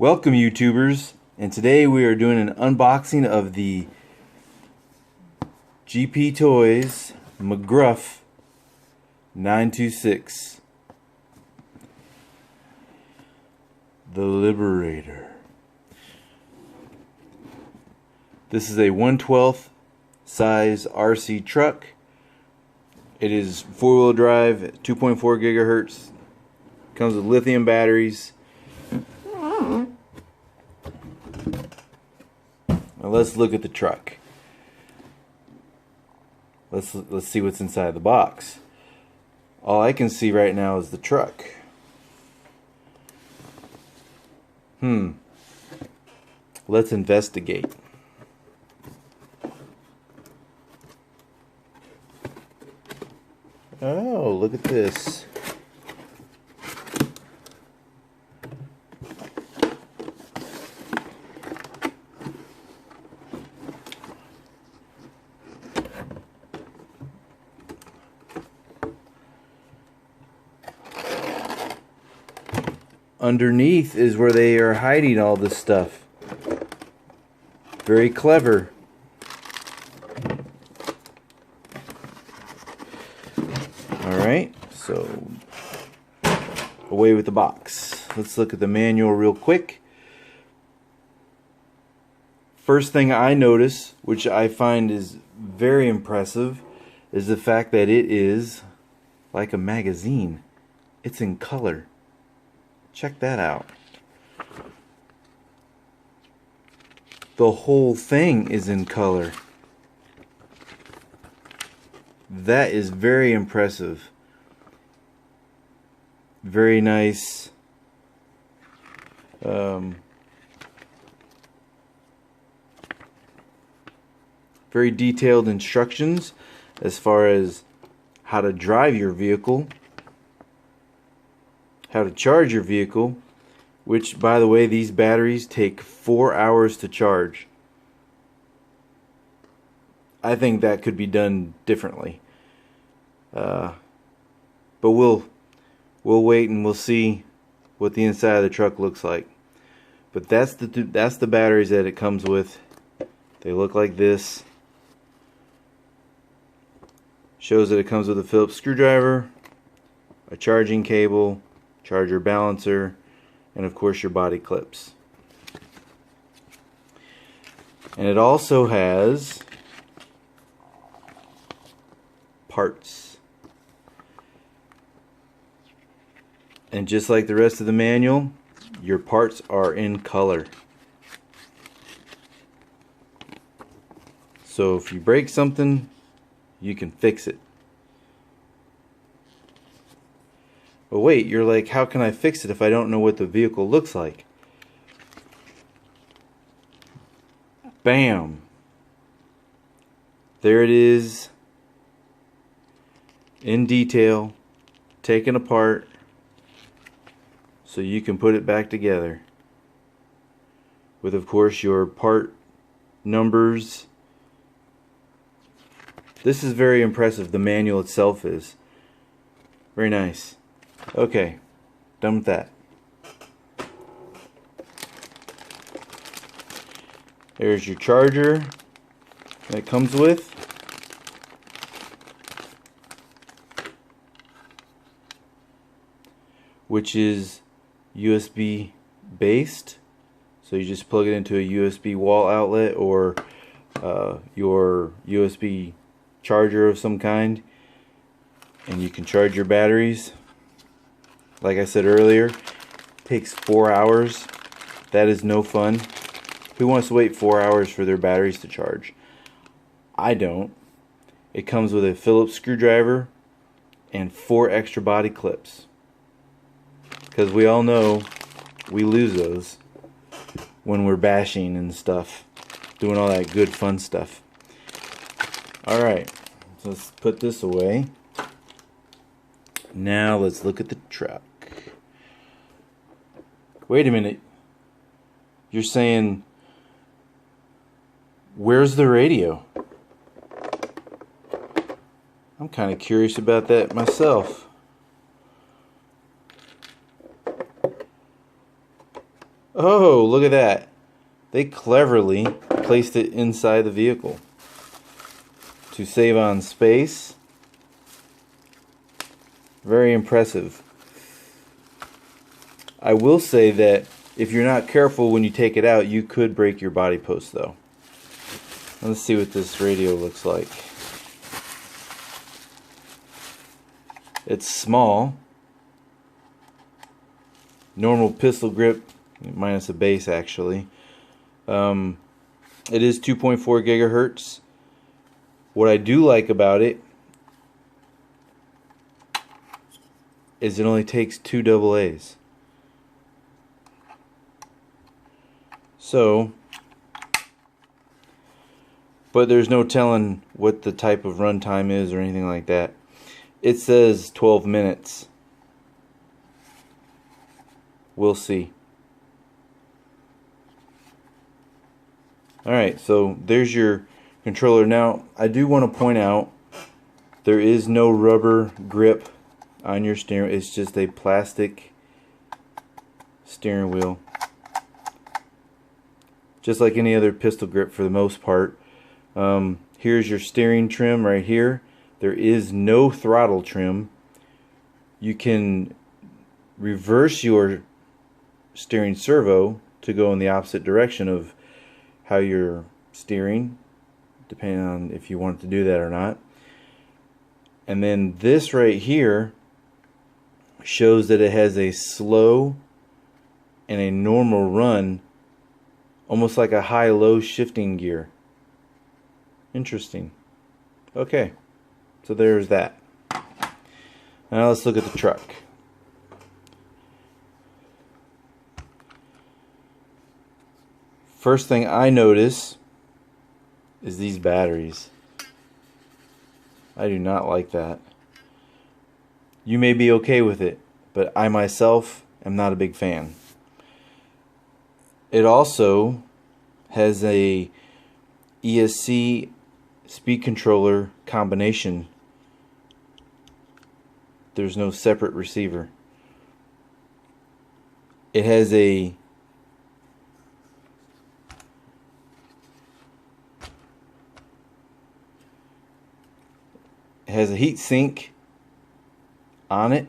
Welcome YouTubers, and today we are doing an unboxing of the GP Toys McGruff 926, the Liberator. This is a 1/12 size RC truck. It is four-wheel drive, 2.4 gigahertz, comes with lithium batteries. Now let's look at the truck. Let's see what's inside the box. All I can see right now is the truck. Let's investigate. Oh, look at this. Underneath is where they are hiding all this stuff. Very clever. Alright, so away with the box. Let's look at the manual real quick. First thing I notice, which I find is very impressive, is the fact that it is like a magazine. It's in color. Check that out. The whole thing is in color. That is very impressive. Very nice. Very detailed instructions as far as how to drive your vehicle, how to charge your vehicle, which, by the way, these batteries take 4 hours to charge. I think that could be done differently, but we'll wait and we'll see what the inside of the truck looks like. But that's the batteries that it comes with. They look like this. Shows that it comes with a Phillips screwdriver, a charging cable, charger balancer, and of course your body clips. And it also has parts. And just like the rest of the manual, your parts are in color. So if you break something, you can fix it. But wait, you're like, how can I fix it if I don't know what the vehicle looks like? Bam! There it is, in detail, taken apart, so you can put it back together. With, of course, your part numbers. This is very impressive. The manual itself is very nice. Okay, done with that. There's your charger that it comes with. Which is USB based. So you just plug it into a USB wall outlet or your USB charger of some kind, and you can charge your batteries. Like I said earlier, it takes 4 hours. That is no fun. Who wants to wait 4 hours for their batteries to charge? I don't. It comes with a Phillips screwdriver and 4 extra body clips. Because we all know we lose those when we're bashing and stuff, doing all that good fun stuff. Alright, so let's put this away. Now let's look at the truck. Wait a minute. You're saying, where's the radio? I'm kind of curious about that myself. Oh, look at that. They cleverly placed it inside the vehicle to save on space. Very impressive. I will say that if you're not careful when you take it out, you could break your body post though. Let's see what this radio looks like. It's small. Normal pistol grip, minus a base actually. It is 2.4 gigahertz. What I do like about it is it only takes 2 AA's. So, but there's no telling what the type of runtime is or anything like that. It says 12 minutes. We'll see. Alright, so there's your controller. Now, I do want to point out there is no rubber grip on your steering. It's just a plastic steering wheel. Just like any other pistol grip for the most part. Here's your steering trim right here. There is no throttle trim. You can reverse your steering servo to go in the opposite direction of how you're steering, depending on if you want to do that or not. And then this right here shows that it has a slow and a normal run, almost like a high-low shifting gear. Interesting. Okay, so there's that. Now let's look at the truck. First thing I notice is these batteries. I do not like that. You may be okay with it, but I myself am not a big fan. It also has a ESC speed controller combination. There's no separate receiver. It has a heat sink on it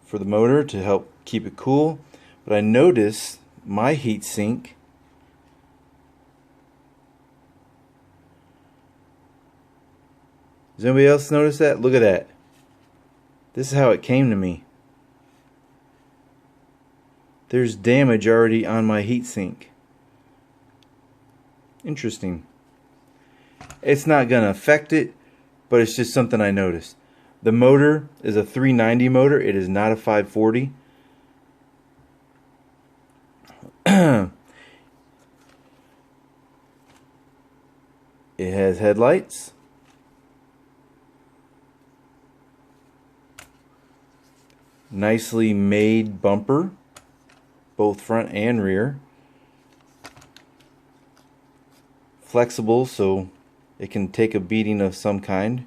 for the motor to help keep it cool. But I noticed my heat sink does anybody else notice that? Look at that. This is how it came to me. There's damage already on my heat sink. Interesting. It's not gonna affect it, but it's just something I noticed. The motor is a 390 motor. It is not a 540. It has headlights. Nicely made bumper, both front and rear. Flexible, so it can take a beating of some kind,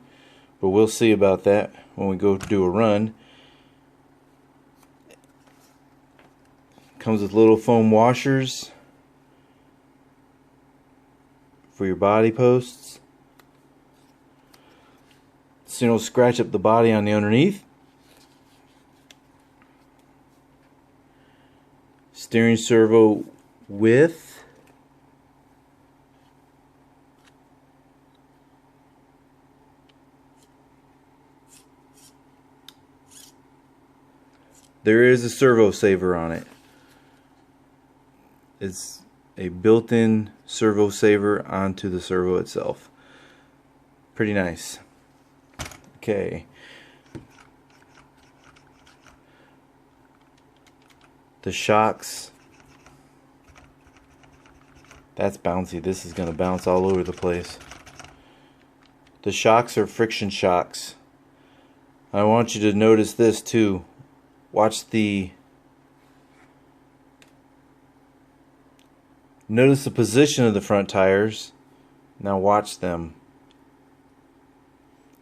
but we'll see about that when we go do a run. Comes with little foam washers for your body posts, so you don't scratch up the body on the underneath. Steering servo with there is a servo saver on it. It's a built-in servo saver onto the servo itself. Pretty nice. Okay. The shocks. That's bouncy. This is going to bounce all over the place. The shocks are friction shocks. I want you to notice this too. Notice the position of the front tires. Now watch them.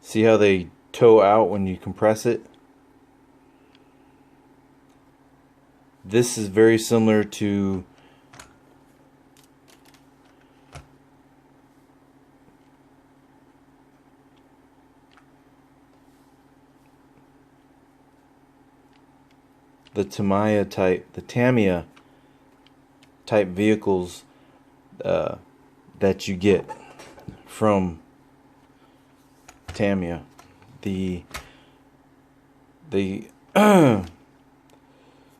See how they toe out when you compress it? This is very similar to the Tamiya type vehicles that you get from Tamiya.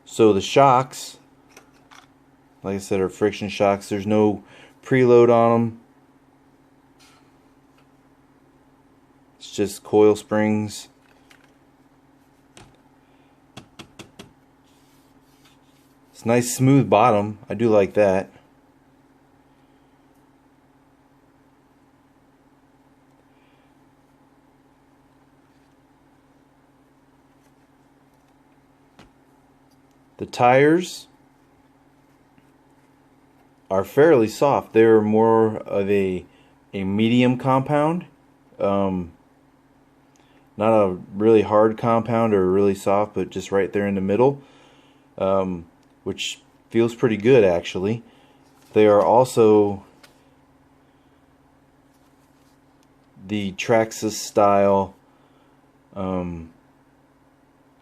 So the shocks, like I said, are friction shocks. There's no preload on them. It's just coil springs. It's a nice smooth bottom. I do like that. The tires are fairly soft. They're more of a medium compound. Not a really hard compound or really soft, but just right there in the middle. Which feels pretty good actually. They are also the Traxxas style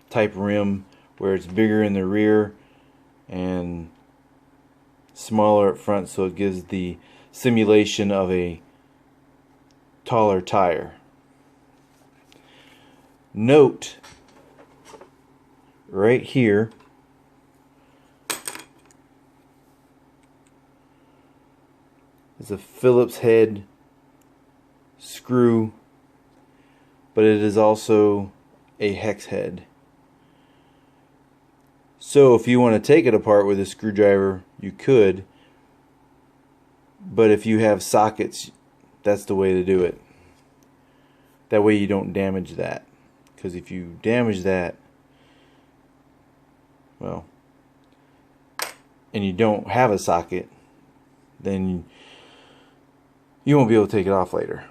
type rim, where it's bigger in the rear and smaller up front, so it gives the simulation of a taller tire. Note right here is a Phillips head screw, but it is also a hex head. So if you want to take it apart with a screwdriver, you could, but if you have sockets, that's the way to do it. That way you don't damage that, because if you damage that, well, and you don't have a socket, then you won't be able to take it off later.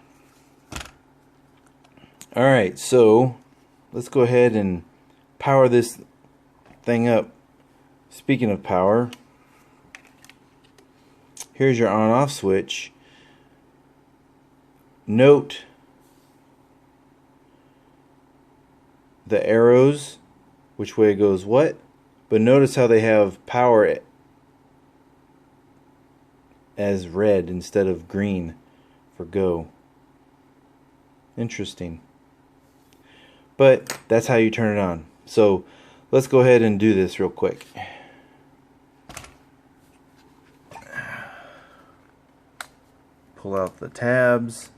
Alright, so let's go ahead and power this thing up. Speaking of power, here's your on-off switch. Note the arrows, which way goes what, but notice how they have power as red instead of green for go. Interesting. But that's how you turn it on. So let's go ahead and do this real quick. Pull out the tabs.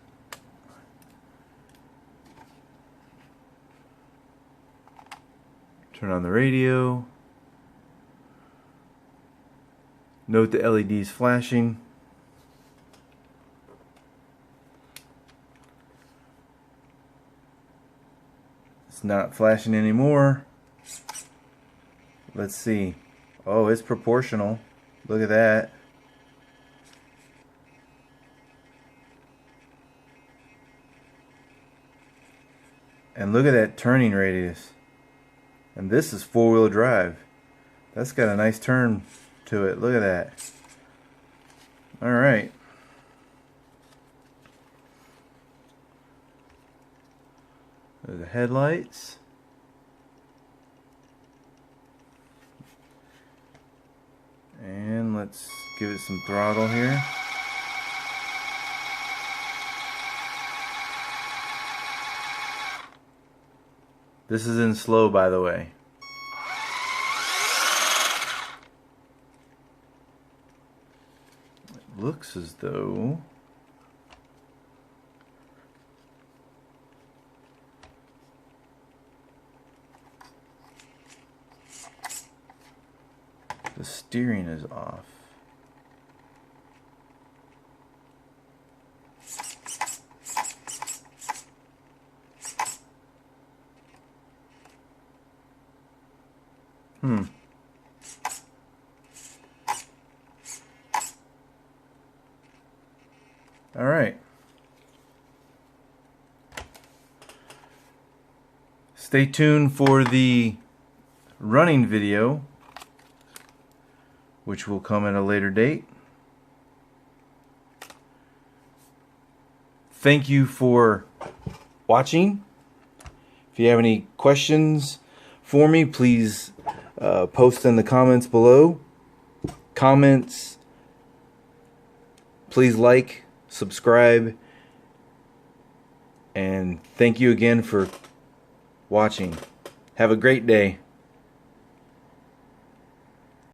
Turn on the radio. Note the LEDs flashing. It's not flashing anymore. Let's see. Oh, it's proportional. Look at that. And look at that turning radius. And this is four-wheel drive. That's got a nice turn to it. Look at that. Alright. There's the headlights. And let's give it some throttle here. This is in slow, by the way. It looks as though the steering is off. All right. Stay tuned for the running video which will come at a later date. Thank you for watching. If you have any questions for me, please post in the comments below. Comments, please like, subscribe, and thank you again for watching. Have a great day.